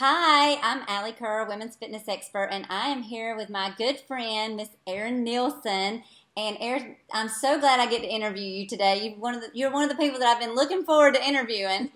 Hi, I'm Alli Kerr, women's fitness expert, and I am here with my good friend, Miss Erin Nielsen. And Erin, I'm so glad I get to interview you today. You're one of the people that I've been looking forward to interviewing,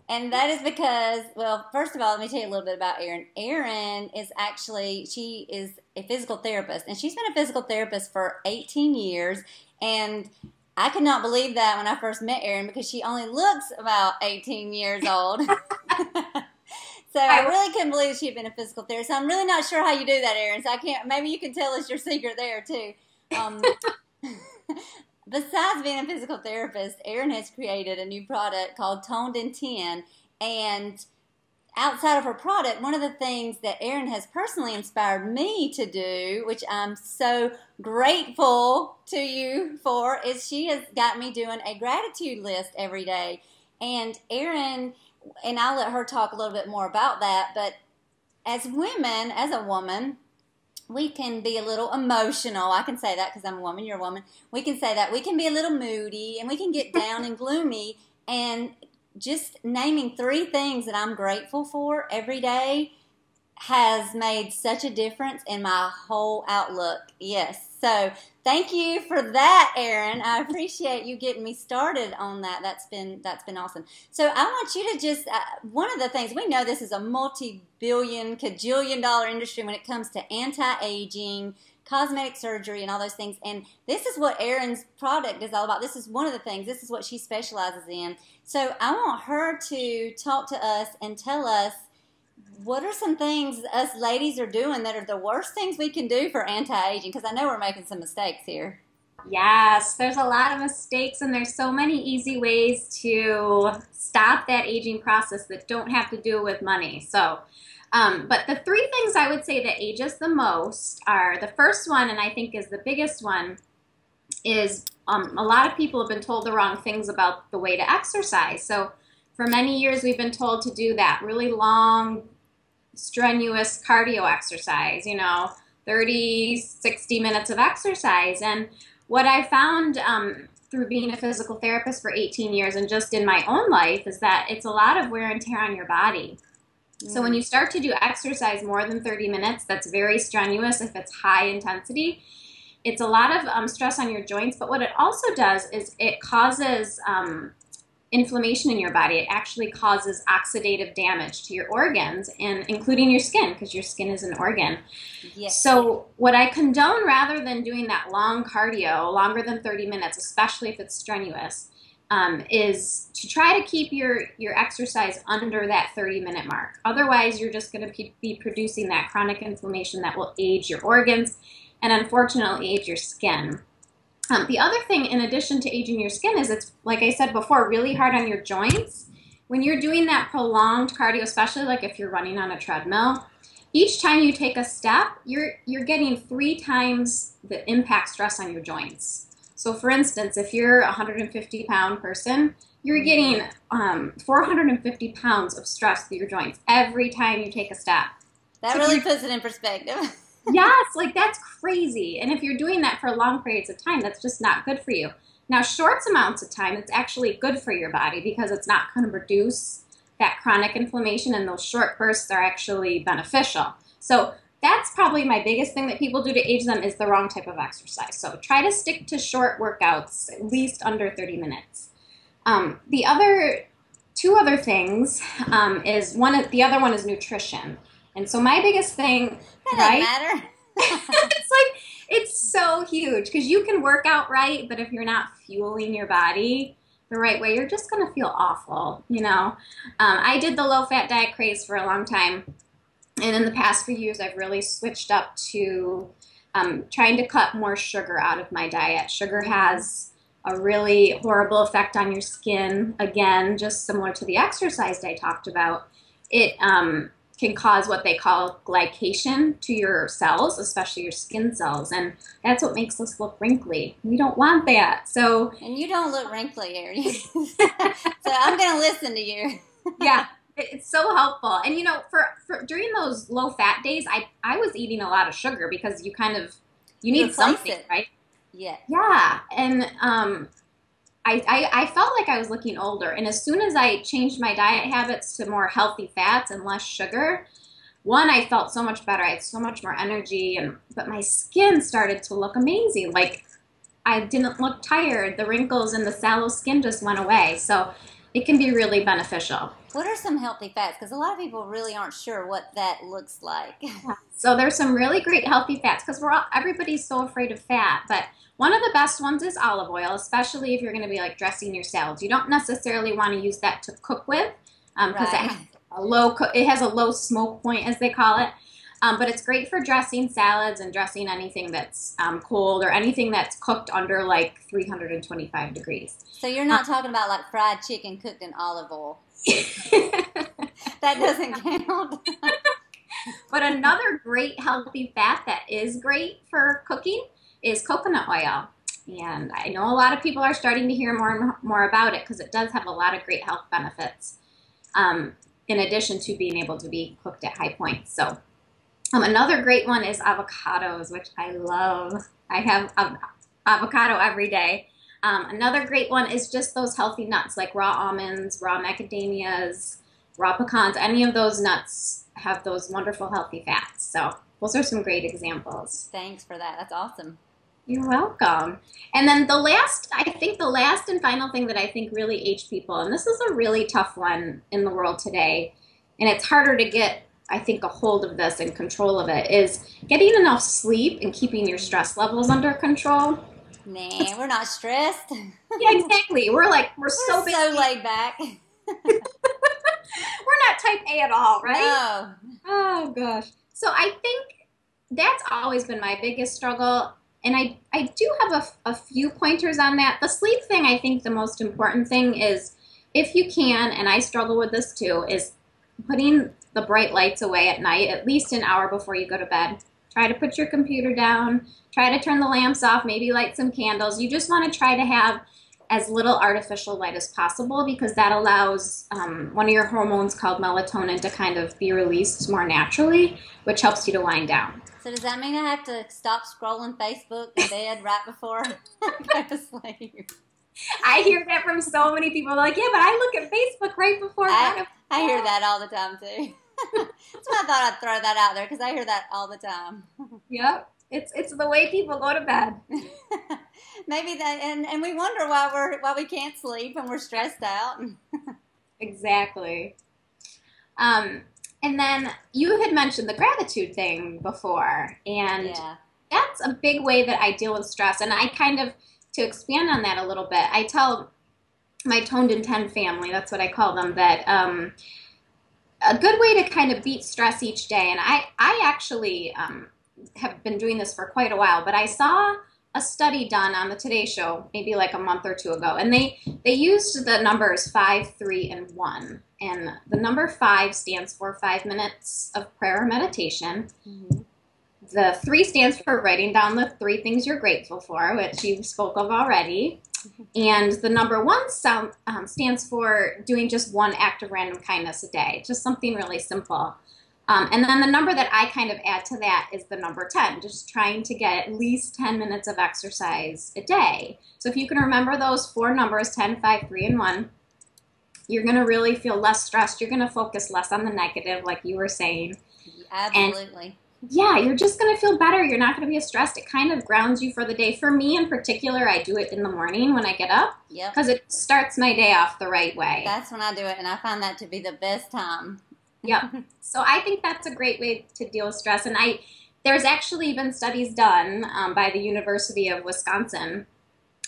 and that is because, well, first of all, let me tell you a little bit about Erin. Erin is actually she is a physical therapist, and she's been a physical therapist for 18 years, and I could not believe that when I first met Erin because she only looks about 18 years old. So I really couldn't believe she'd been a physical therapist. So I'm really not sure how you do that, Erin. So I can't. Maybe you can tell us your secret there too. Um, Besides being a physical therapist, Erin has created a new product called Toned in 10. And outside of her product, one of the things that Erin has personally inspired me to do, which I'm so grateful to you for, is she has got me doing a gratitude list every day. And Erin, and I'll let her talk a little bit more about that, but as women, as a woman, we can be a little emotional. I can say that because I'm a woman, you're a woman. We can say that. We can be a little moody, and we can get down and gloomy, and just naming 3 things that I'm grateful for every day has made such a difference in my whole outlook. Yes. So thank you for that, Erin. I appreciate you getting me started on that. That's been awesome. So I want you to just one of the things we know, this is a multi-billion, cajillion-dollar industry when it comes to anti-aging, cosmetic surgery, and all those things. And this is what Erin's product is all about. This is one of the things. This is what she specializes in. So I want her to talk to us and tell us, what are some things us ladies are doing that are the worst things we can do for anti-aging? Because I know we're making some mistakes here. Yes, there's a lot of mistakes, and there's so many easy ways to stop that aging process that don't have to do with money. So, but the 3 things I would say that age us the most are, the first one, and I think is the biggest one, is a lot of people have been told the wrong things about the way to exercise. So for many years, we've been told to do that really long, strenuous cardio exercise, 30, 60 minutes of exercise. And what I found through being a physical therapist for 18 years and just in my own life is that it's a lot of wear and tear on your body. So when you start to do exercise more than 30 minutes, that's very strenuous if it's high intensity. It's a lot of stress on your joints, but what it also does is it causes inflammation in your body. It actually causes oxidative damage to your organs, and including your skin, because your skin is an organ. Yes. So what I condone, rather than doing that long cardio, longer than 30 minutes, especially if it's strenuous, is to try to keep your exercise under that 30-minute mark. Otherwise, you're just going to be producing that chronic inflammation that will age your organs and unfortunately age your skin. The other thing, in addition to aging your skin, is it's, like I said before, really hard on your joints. When you're doing that prolonged cardio, especially like if you're running on a treadmill, each time you take a step, you're getting 3 times the impact stress on your joints. So for instance, if you're a 150-pound person, you're getting 450 pounds of stress through your joints every time you take a step. That really puts it in perspective. Yes, like that's crazy. And if you're doing that for long periods of time, that's just not good for you. Now, short amounts of time, it's actually good for your body because it's not going to produce that chronic inflammation, and those short bursts are actually beneficial. So that's probably my biggest thing that people do to age them, is the wrong type of exercise. So try to stick to short workouts, at least under 30 minutes. The other 2 other things the other one is nutrition. And so my biggest thing, that right? Doesn't matter. It's so huge, because you can work out right, but if you're not fueling your body the right way, you're just going to feel awful, I did the low-fat diet craze for a long time, and in the past few years, I've really switched up to trying to cut more sugar out of my diet. Sugar has a really horrible effect on your skin, again, just similar to the exercise I talked about. It can cause what they call glycation to your cells, especially your skin cells, and that's what makes us look wrinkly. We don't want that. And you don't look wrinkly, Erin. So I'm going to listen to you. Yeah, it's so helpful. And for during those low fat days, I was eating a lot of sugar because you need something, right? Yeah. Yeah, and I felt like I was looking older. And as soon as I changed my diet habits to more healthy fats and less sugar, one, I felt so much better. I had so much more energy, but my skin started to look amazing. Like I didn't look tired. The wrinkles and the sallow skin just went away. So it can be really beneficial. What are some healthy fats? Because a lot of people really aren't sure what that looks like. So there's some really great healthy fats because everybody's so afraid of fat. But one of the best ones is olive oil, especially if you're going to be like dressing your salads. You don't necessarily want to use that to cook with because Right. it has a low smoke point, as they call it. But it's great for dressing salads and dressing anything that's cold or anything that's cooked under like 325 degrees. So you're not talking about like fried chicken cooked in olive oil. That doesn't count. But another great healthy fat that is great for cooking is coconut oil. And I know a lot of people are starting to hear more and more about it because it does have a lot of great health benefits in addition to being able to be cooked at high points. So another great one is avocados, which I love. I have avocado every day. Another great one is just those healthy nuts like raw almonds, raw macadamias, raw pecans. Any of those nuts have those wonderful healthy fats. So those are some great examples. Thanks for that. That's awesome. You're welcome. And then the last and final thing that I think really aged people, and this is a really tough one in the world today, and it's harder to get, I think, a hold of this and control of it, is getting enough sleep and keeping your stress levels under control. Nah, we're not stressed. Yeah, exactly. We're so busy. So laid back. We're not type A at all, right? No. Oh, gosh. So I think that's always been my biggest struggle. And I do have a few pointers on that. The sleep thing, I think the most important thing is, if you can, and I struggle with this too, is putting the bright lights away at night, at least an hour before you go to bed. Try to put your computer down. Try to turn the lamps off, maybe light some candles. You just want to try to have as little artificial light as possible because that allows one of your hormones called melatonin to kind of be released more naturally, which helps you to wind down. So does that mean I have to stop scrolling Facebook in bed right before I go to sleep? I hear that from so many people. They're like, yeah, but I look at Facebook right before bed. I hear that all the time too. That's why I thought I'd throw that out there because I hear that all the time. Yep. It's the way people go to bed. Maybe that, and we wonder why we can't sleep and we're stressed out. Exactly. And then you had mentioned the gratitude thing before, and Yeah. that's a big way that I deal with stress. And I kind of, to expand on that a little bit, I tell my Toned in 10 family, that's what I call them, that a good way to kind of beat stress each day, and I actually have been doing this for quite a while, but I saw a study done on the Today Show maybe like a month or two ago, and they used the numbers 5, 3, and 1. And the number 5 stands for 5 minutes of prayer or meditation. Mm-hmm. The 3 stands for writing down the 3 things you're grateful for, which you spoke of already. And the number 1 stands for doing just 1 act of random kindness a day, just something really simple. And then the number that I kind of add to that is the number 10, just trying to get at least 10 minutes of exercise a day. So if you can remember those 4 numbers, 10, 5, 3, and 1, you're going to really feel less stressed. You're going to focus less on the negative, like you were saying. Absolutely. And yeah, you're just going to feel better. You're not going to be as stressed. It kind of grounds you for the day. For me in particular, I do it in the morning when I get up. Yep. Because it starts my day off the right way. That's when I do it, and I find that to be the best time. Yep. So I think that's a great way to deal with stress. And there's actually been studies done by the University of Wisconsin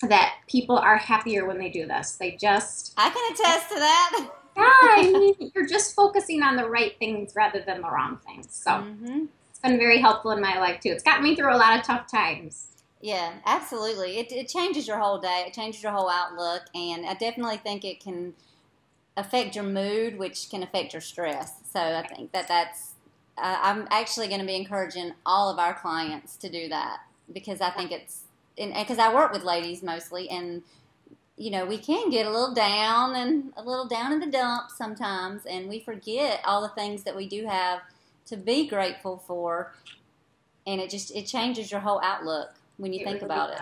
that people are happier when they do this. I can attest to that. Yeah, I mean, you're just focusing on the right things rather than the wrong things. So It's been very helpful in my life, too. It's got me through a lot of tough times. Yeah, absolutely. It changes your whole day. It changes your whole outlook. And I definitely think it can affect your mood, which can affect your stress. So I think that's I'm actually going to be encouraging all of our clients to do that because I think because I work with ladies mostly, and we can get a little down in the dumps sometimes, and we forget all the things that we do have to be grateful for, and it changes your whole outlook when you think about it.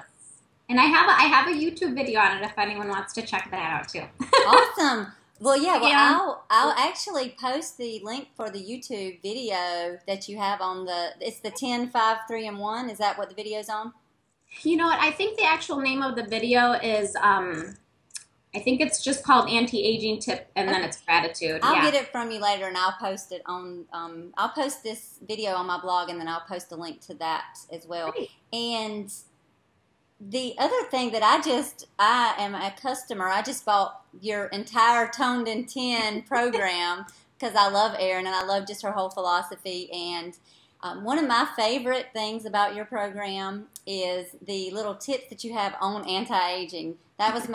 And I have a YouTube video on it if anyone wants to check that out too. Awesome. Well, yeah. Well, Yeah. I'll actually post the link for the YouTube video that you have on It's the 10, 5, 3, and 1. Is that what the video's on? You know what? I think the actual name of the video is I think it's just called Anti-Aging Tip, and then it's Gratitude. I'll get it from you later, and I'll post it on. I'll post this video on my blog, and then I'll post a link to that as well. Great. And the other thing that I am a customer. I just bought your entire Toned in 10 program because I love Erin and I love just her whole philosophy. And one of my favorite things about your program is the little tips that you have on anti-aging. That was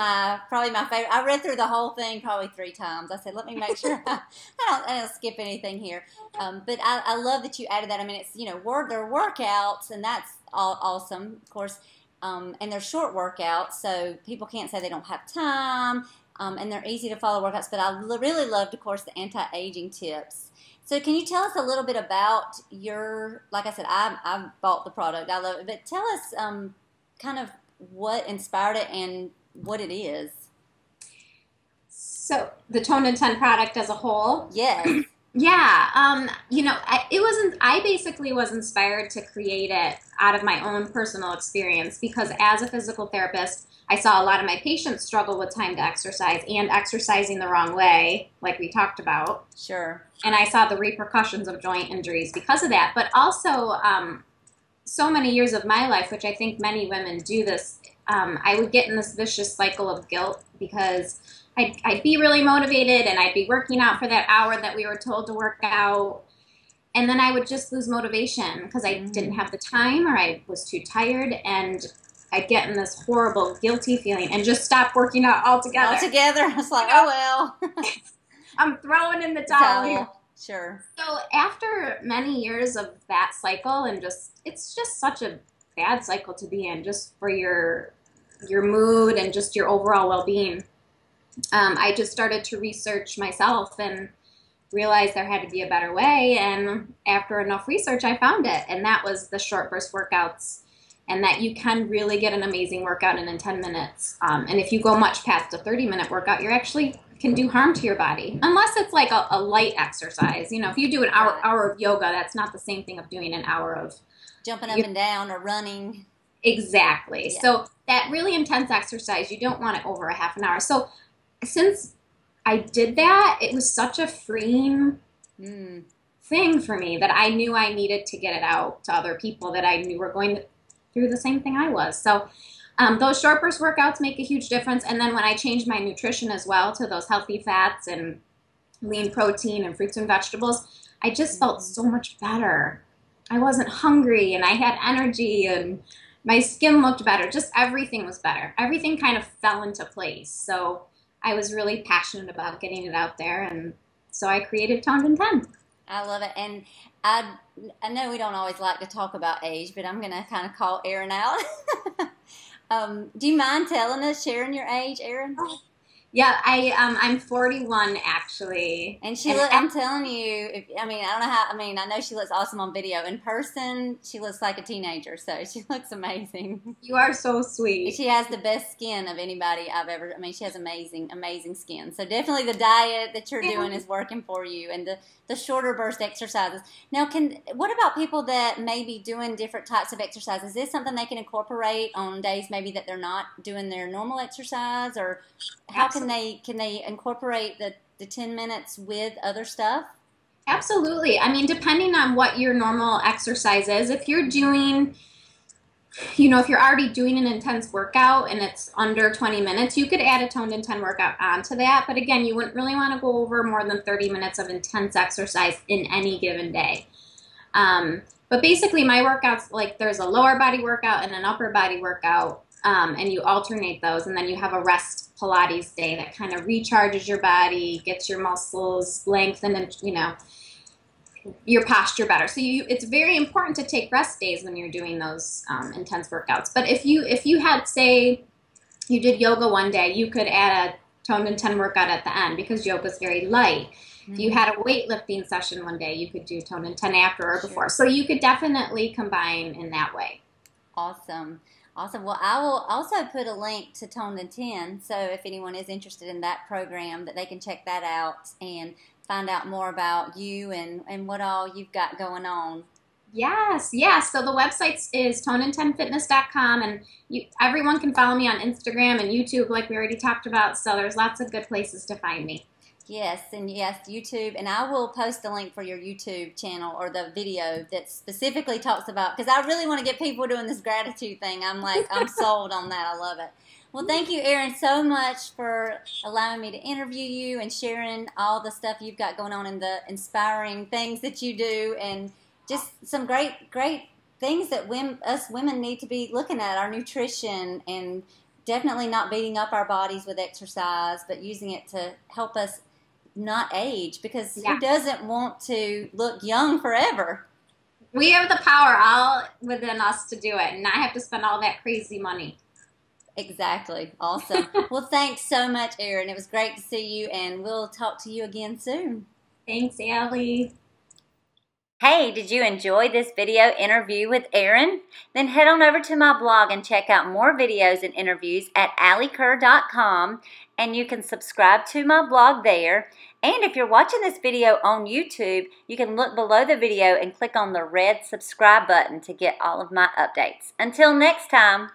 probably my favorite. I read through the whole thing probably 3 times. I said, let me make sure I don't skip anything here. But I love that you added that. I mean, it's, they're workouts, and that's all awesome, of course. And they're short workouts, so people can't say they don't have time, and they're easy to follow workouts. But I really loved, of course, the anti-aging tips. So can you tell us a little bit about like I said, I bought the product. I love it. But tell us kind of what inspired it and what it is. So the Toned in 10 product as a whole? Yes. Yeah, I basically was inspired to create it out of my own personal experience because as a physical therapist, I saw a lot of my patients struggle with time to exercise and exercising the wrong way, like we talked about. Sure. And I saw the repercussions of joint injuries because of that. But also, so many years of my life, which I think many women do this, I would get in this vicious cycle of guilt because I'd be really motivated and I'd be working out for that hour that we were told to work out. And then I would just lose motivation because I didn't have the time or I was too tired, and I'd get in this horrible guilty feeling and just stop working out altogether. It's like, oh well. I'm throwing in the towel here. Sure. So after many years of that cycle, and it's just such a bad cycle to be in just for your mood and just your overall well-being. I just started to research myself and realized there had to be a better way. And after enough research, I found it. And that was the short burst workouts, and that you can really get an amazing workout in 10 minutes. And if you go much past a 30-minute workout, you actually can do harm to your body, unless it's like a light exercise. If you do an hour of yoga, that's not the same thing of doing an hour of jumping up and down or running. Exactly. Yeah. So that really intense exercise, you don't want it over a half an hour. So since I did that, it was such a freeing thing for me that I knew I needed to get it out to other people that I knew were going through the same thing I was. So those short burst workouts make a huge difference. And then when I changed my nutrition as well to those healthy fats and lean protein and fruits and vegetables, I just felt so much better. I wasn't hungry and I had energy and my skin looked better. Just everything was better. Everything kind of fell into place. So I was really passionate about getting it out there, and so I created Toned in 10. I love it, and I know we don't always like to talk about age, but I'm going to kind of call Erin out. Do you mind sharing your age, Erin? Yeah, I'm 41 actually. And I'm telling you, I know she looks awesome on video. In person, she looks like a teenager, so she looks amazing. You are so sweet. She has the best skin of anybody she has amazing, amazing skin. So definitely the diet that you're doing is working for you, and the shorter burst exercises. Now, what about people that may be doing different types of exercises? Is this something they can incorporate on days maybe that they're not doing their normal exercise, or how can they incorporate the 10 minutes with other stuff? Absolutely. I mean, depending on what your normal exercise is, if you're doing, if you're already doing an intense workout and it's under 20 minutes, you could add a Toned in 10 workout onto that. But again, you wouldn't really want to go over more than 30 minutes of intense exercise in any given day. But basically my workouts, like there's a lower body workout and an upper body workout. And you alternate those, and then you have a rest Pilates day that kind of recharges your body, gets your muscles lengthened, and your posture better. So it's very important to take rest days when you're doing those intense workouts. But if you had, say, you did yoga one day, you could add a Toned in 10 workout at the end because yoga is very light. Mm-hmm. If you had a weightlifting session one day, you could do Toned in 10 after or before. So you could definitely combine in that way. Awesome. Awesome. Well, I will also put a link to Toned in 10, so if anyone is interested in that program, that they can check that out and find out more about you and what all you've got going on. Yes, yes. So the website is toned10fitness.com, and everyone can follow me on Instagram and YouTube, like we already talked about. So there's lots of good places to find me. Yes, and yes, YouTube, and I will post a link for your YouTube channel or the video that specifically talks about, because I really want to get people doing this gratitude thing. I'm sold on that. I love it. Well, thank you, Erin, so much for allowing me to interview you and sharing all the stuff you've got going on and the inspiring things that you do, and just some great things that us women need to be looking at, our nutrition, and definitely not beating up our bodies with exercise, but using it to help us not age, because who doesn't want to look young forever? We have the power all within us to do it and not have to spend all that crazy money. Exactly. Awesome. Well, thanks so much, Erin. It was great to see you, and we'll talk to you again soon. Thanks, Allie. Hey, did you enjoy this video interview with Erin? Then head on over to my blog and check out more videos and interviews at allikerr.com, and you can subscribe to my blog there. And if you're watching this video on YouTube, you can look below the video and click on the red subscribe button to get all of my updates. Until next time.